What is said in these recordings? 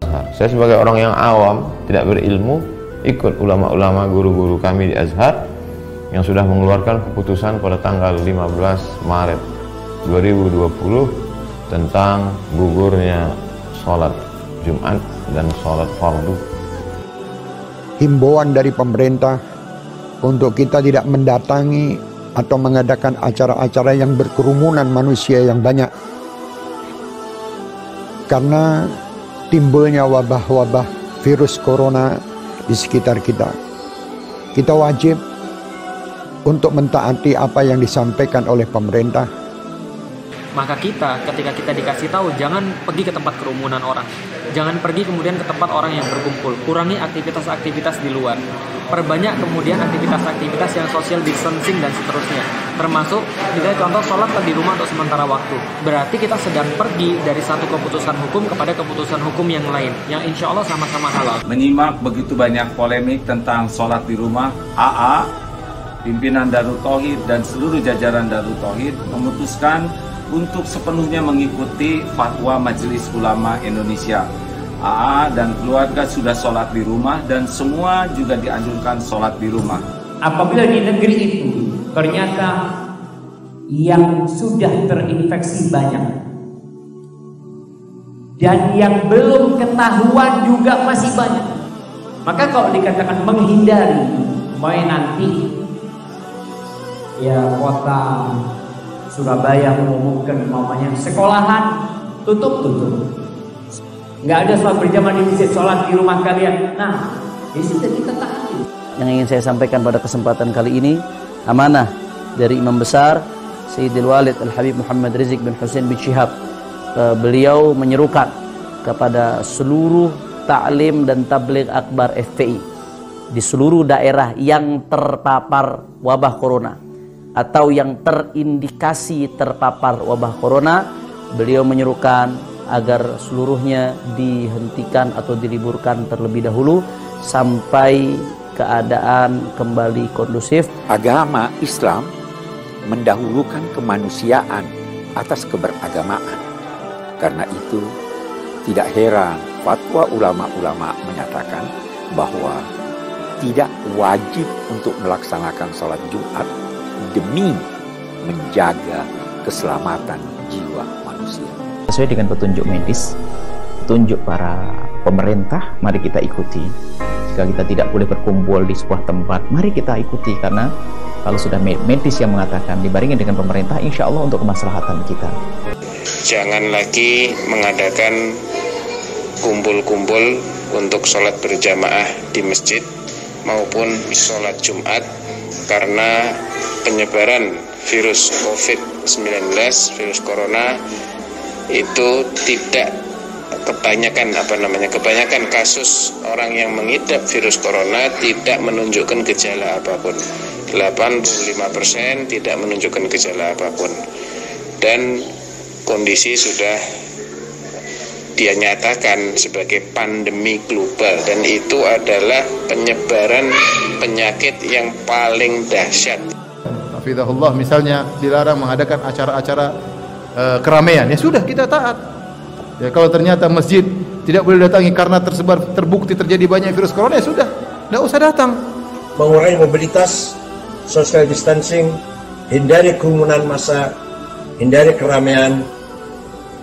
Azhar. Saya sebagai orang yang awam, tidak berilmu, ikut ulama-ulama guru-guru kami di Azhar yang sudah mengeluarkan keputusan pada tanggal 15 Maret 2020 tentang gugurnya sholat Jumat dan sholat fardu. Himbauan dari pemerintah untuk kita tidak mendatangi atau mengadakan acara-acara yang berkerumunan manusia yang banyak, karena timbulnya wabah-wabah virus corona di sekitar kita. Kita wajib untuk mentaati apa yang disampaikan oleh pemerintah. Maka kita, ketika kita dikasih tahu, jangan pergi ke tempat kerumunan orang. Jangan pergi kemudian ke tempat orang yang berkumpul. Kurangi aktivitas-aktivitas di luar. Perbanyak kemudian aktivitas-aktivitas yang social distancing dan seterusnya. Termasuk, misalnya contoh, sholat di rumah untuk sementara waktu. Berarti kita sedang pergi dari satu keputusan hukum kepada keputusan hukum yang lain, yang insya Allah sama-sama halal. Menyimak begitu banyak polemik tentang sholat di rumah, AA, pimpinan Darut Tauhid dan seluruh jajaran Darut Tauhid memutuskan untuk sepenuhnya mengikuti fatwa Majelis Ulama Indonesia. AA dan keluarga sudah sholat di rumah dan semua juga dianjurkan sholat di rumah. Apabila di negeri itu ternyata yang sudah terinfeksi banyak dan yang belum ketahuan juga masih banyak, maka kalau dikatakan menghindari, main nanti ya kota Surabaya mengumumkan mamanya sekolahan tutup. Nggak ada sholat berjamaah di masjid, sholat di rumah kalian. Nah, di situ kita taati. Yang ingin saya sampaikan pada kesempatan kali ini, amanah dari Imam Besar Sayyidil Walid Al-Habib Muhammad Rizik bin Hussein bin Syihab. Beliau menyerukan kepada seluruh ta'lim dan tabligh akbar FPI di seluruh daerah yang terpapar wabah corona atau yang terindikasi terpapar wabah corona, beliau menyerukan agar seluruhnya dihentikan atau diliburkan terlebih dahulu sampai keadaan kembali kondusif. Agama Islam mendahulukan kemanusiaan atas keberagamaan. Karena itu tidak heran fatwa ulama-ulama menyatakan bahwa tidak wajib untuk melaksanakan sholat Jumat demi menjaga keselamatan jiwa manusia. Sesuai dengan petunjuk medis, petunjuk para pemerintah, mari kita ikuti. Jika kita tidak boleh berkumpul di sebuah tempat, mari kita ikuti, karena kalau sudah medis yang mengatakan dibarengi dengan pemerintah, insya Allah untuk kemaslahatan kita. Jangan lagi mengadakan kumpul-kumpul untuk sholat berjamaah di masjid maupun sholat Jumat, karena penyebaran virus COVID-19, virus corona itu tidak kebanyakan kasus orang yang mengidap virus corona tidak menunjukkan gejala apapun. 85% tidak menunjukkan gejala apapun. Dan kondisi sudah dia nyatakan sebagai pandemi global, dan itu adalah penyebaran penyakit yang paling dahsyat. Hafizahullah, misalnya dilarang mengadakan acara-acara keramaian, ya sudah kita taat. Ya, kalau ternyata masjid tidak boleh datangi karena terbukti terjadi banyak virus corona, ya sudah, tidak usah datang. Mengurangi mobilitas, social distancing, hindari kerumunan massa, hindari keramaian,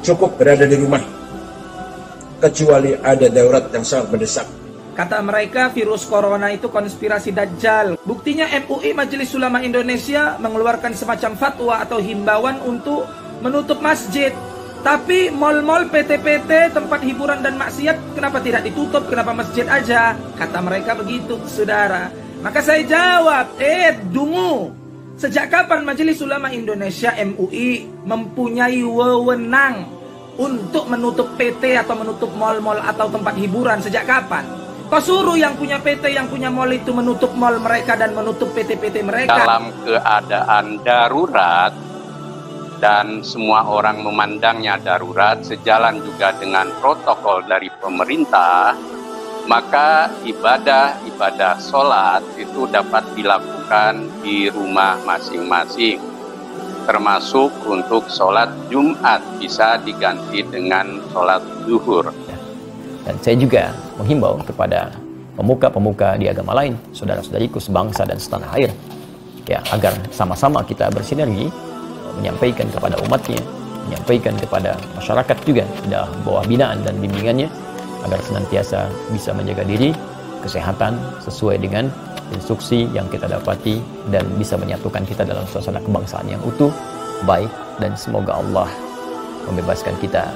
cukup berada di rumah kecuali ada darurat yang sangat mendesak. Kata mereka virus corona itu konspirasi Dajjal. Buktinya MUI Majelis Ulama Indonesia mengeluarkan semacam fatwa atau himbauan untuk menutup masjid. Tapi mal-mal, PT-PT, tempat hiburan dan maksiat kenapa tidak ditutup? Kenapa masjid aja? Kata mereka begitu, saudara. Maka saya jawab, dungu. Sejak kapan Majelis Ulama Indonesia MUI mempunyai wewenang untuk menutup PT atau menutup mal-mal atau tempat hiburan? Sejak kapan? Kau suruh yang punya PT, yang punya mal itu menutup mal mereka dan menutup PT-PT mereka. Dalam keadaan darurat dan semua orang memandangnya darurat, sejalan juga dengan protokol dari pemerintah, maka ibadah sholat itu dapat dilakukan di rumah masing-masing. Termasuk untuk sholat Jumat bisa diganti dengan sholat zuhur. Dan saya juga menghimbau kepada pemuka-pemuka di agama lain, saudara-saudariku sebangsa dan setanah air, ya, agar sama-sama kita bersinergi menyampaikan kepada umatnya, menyampaikan kepada masyarakat juga di bawah binaan dan bimbingannya, agar senantiasa bisa menjaga diri, kesehatan sesuai dengan instruksi yang kita dapati, dan bisa menyatukan kita dalam suasana kebangsaan yang utuh, baik, dan semoga Allah membebaskan kita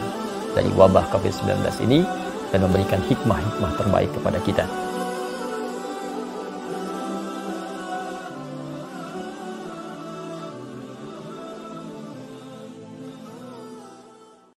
dari wabah COVID-19 ini dan memberikan hikmah-hikmah terbaik kepada kita.